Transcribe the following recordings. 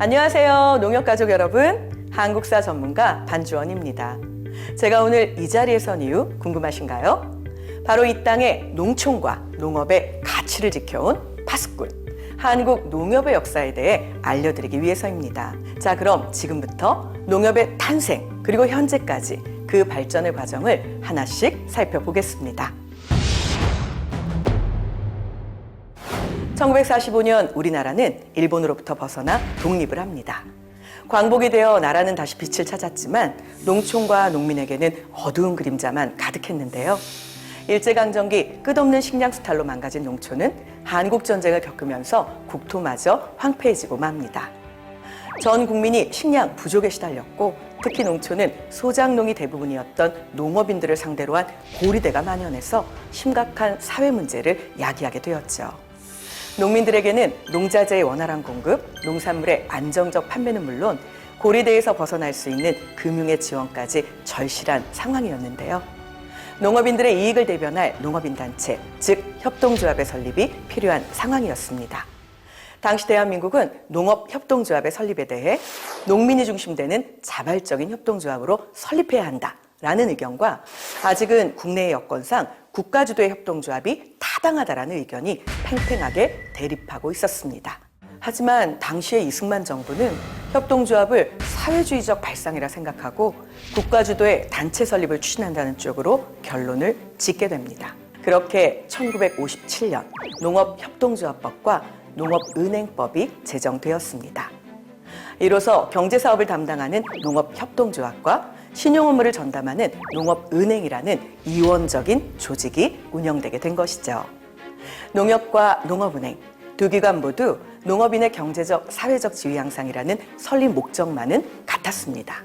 안녕하세요, 농협가족 여러분. 한국사 전문가 반주원입니다. 제가 오늘 이 자리에 선 이유 궁금하신가요? 바로 이 땅의 농촌과 농업의 가치를 지켜온 파수꾼, 한국 농협의 역사에 대해 알려드리기 위해서입니다. 자, 그럼 지금부터 농협의 탄생 그리고 현재까지 그 발전의 과정을 하나씩 살펴보겠습니다. 1945년 우리나라는 일본으로부터 벗어나 독립을 합니다. 광복이 되어 나라는 다시 빛을 찾았지만 농촌과 농민에게는 어두운 그림자만 가득했는데요. 일제강점기 끝없는 식량 수탈로 망가진 농촌은 한국전쟁을 겪으면서 국토마저 황폐해지고 맙니다. 전 국민이 식량 부족에 시달렸고 특히 농촌은 소작농이 대부분이었던 농업인들을 상대로 한 고리대가 만연해서 심각한 사회 문제를 야기하게 되었죠. 농민들에게는 농자재의 원활한 공급, 농산물의 안정적 판매는 물론 고리대에서 벗어날 수 있는 금융의 지원까지 절실한 상황이었는데요. 농업인들의 이익을 대변할 농업인단체, 즉 협동조합의 설립이 필요한 상황이었습니다. 당시 대한민국은 농업협동조합의 설립에 대해 농민이 중심되는 자발적인 협동조합으로 설립해야 한다라는 의견과 아직은 국내의 여건상 국가주도의 협동조합이 타당하다라는 의견이 팽팽하게 대립하고 있었습니다. 하지만 당시의 이승만 정부는 협동조합을 사회주의적 발상이라 생각하고 국가주도의 단체 설립을 추진한다는 쪽으로 결론을 짓게 됩니다. 그렇게 1957년 농업협동조합법과 농업은행법이 제정되었습니다. 이로써 경제사업을 담당하는 농업협동조합과 신용 업무를 전담하는 농업은행이라는 이원적인 조직이 운영되게 된 것이죠. 농협과 농업은행 두 기관 모두 농업인의 경제적, 사회적 지위 향상이라는 설립 목적만은 같았습니다.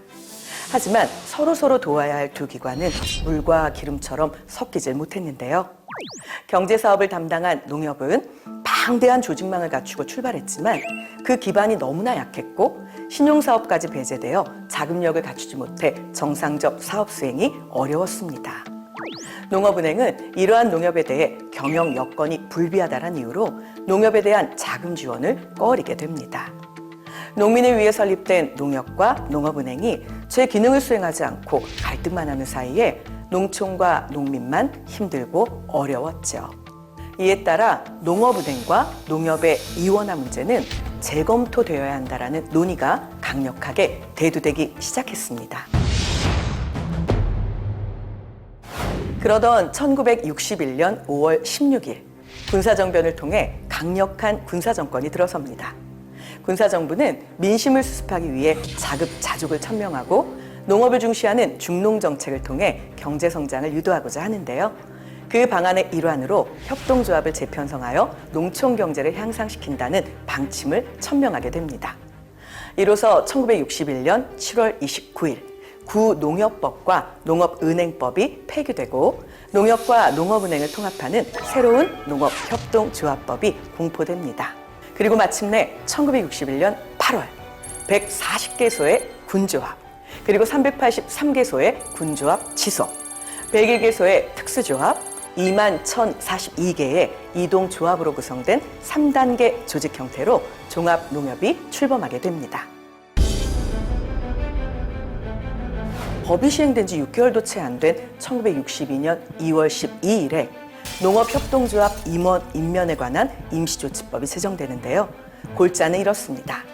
하지만 서로 도와야 할 두 기관은 물과 기름처럼 섞이질 못했는데요. 경제사업을 담당한 농협은 방대한 조직망을 갖추고 출발했지만 그 기반이 너무나 약했고 신용사업까지 배제되어 자금력을 갖추지 못해 정상적 사업 수행이 어려웠습니다. 농업은행은 이러한 농협에 대해 경영 여건이 불비하다는 이유로 농협에 대한 자금 지원을 꺼리게 됩니다. 농민을 위해 설립된 농협과 농업은행이 제 기능을 수행하지 않고 갈등만 하는 사이에 농촌과 농민만 힘들고 어려웠죠. 이에 따라 농업은행과 농협의 이원화 문제는 재검토되어야 한다라는 논의가 강력하게 대두되기 시작했습니다. 그러던 1961년 5월 16일 군사정변을 통해 강력한 군사정권이 들어섭니다. 군사정부는 민심을 수습하기 위해 자급자족을 천명하고 농업을 중시하는 중농정책을 통해 경제성장을 유도하고자 하는데요. 그 방안의 일환으로 협동조합을 재편성하여 농촌 경제를 향상시킨다는 방침을 천명하게 됩니다. 이로써 1961년 7월 29일 구농협법과 농업은행법이 폐기되고 농협과 농업은행을 통합하는 새로운 농업협동조합법이 공포됩니다. 그리고 마침내 1961년 8월 140개소의 군조합, 그리고 383개소의 군조합 지속, 101개소의 특수조합, 21,042개의 이동조합으로 구성된 3단계 조직 형태로 종합농협이 출범하게 됩니다. 법이 시행된 지 6개월도 채 안 된 1962년 2월 12일에 농업협동조합 임원 임면에 관한 임시조치법이 제정되는데요. 골자는 이렇습니다.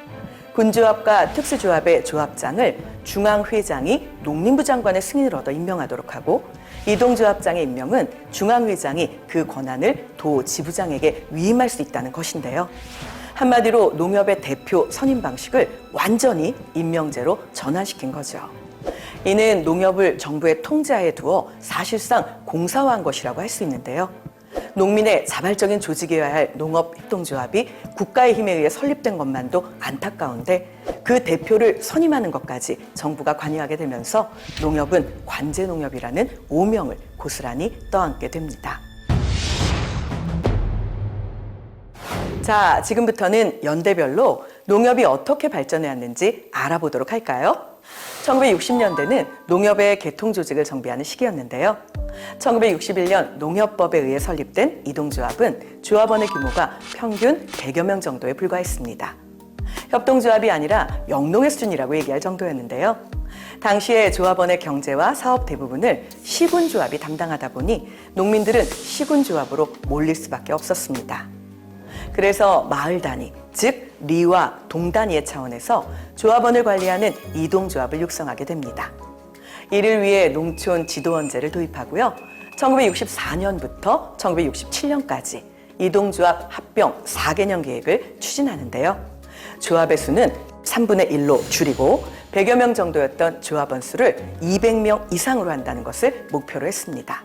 군조합과 특수조합의 조합장을 중앙회장이 농림부 장관의 승인을 얻어 임명하도록 하고 이동조합장의 임명은 중앙회장이 그 권한을 도 지부장에게 위임할 수 있다는 것인데요. 한마디로 농협의 대표 선임 방식을 완전히 임명제로 전환시킨 거죠. 이는 농협을 정부의 통제하에 두어 사실상 공사화한 것이라고 할 수 있는데요. 농민의 자발적인 조직이어야 할 농업협동조합이 국가의 힘에 의해 설립된 것만도 안타까운데 그 대표를 선임하는 것까지 정부가 관여하게 되면서 농협은 관제농협이라는 오명을 고스란히 떠안게 됩니다. 자, 지금부터는 연대별로 농협이 어떻게 발전해 왔는지 알아보도록 할까요? 1960년대는 농협의 개통조직을 정비하는 시기였는데요. 1961년 농협법에 의해 설립된 이동조합은 조합원의 규모가 평균 100여 명 정도에 불과했습니다. 협동조합이 아니라 영농의 수준이라고 얘기할 정도였는데요. 당시에 조합원의 경제와 사업 대부분을 시군조합이 담당하다 보니 농민들은 시군조합으로 몰릴 수밖에 없었습니다. 그래서 마을 단위, 즉 리와 동 단위의 차원에서 조합원을 관리하는 이동조합을 육성하게 됩니다. 이를 위해 농촌 지도원제를 도입하고요. 1964년부터 1967년까지 이동조합 합병 4개년 계획을 추진하는데요. 조합의 수는 3분의 1로 줄이고 100여 명 정도였던 조합원 수를 200명 이상으로 한다는 것을 목표로 했습니다.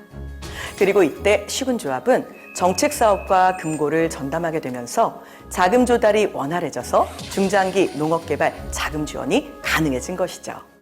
그리고 이때 시군조합은 정책 사업과 금고를 전담하게 되면서 자금 조달이 원활해져서 중장기 농업개발 자금 지원이 가능해진 것이죠.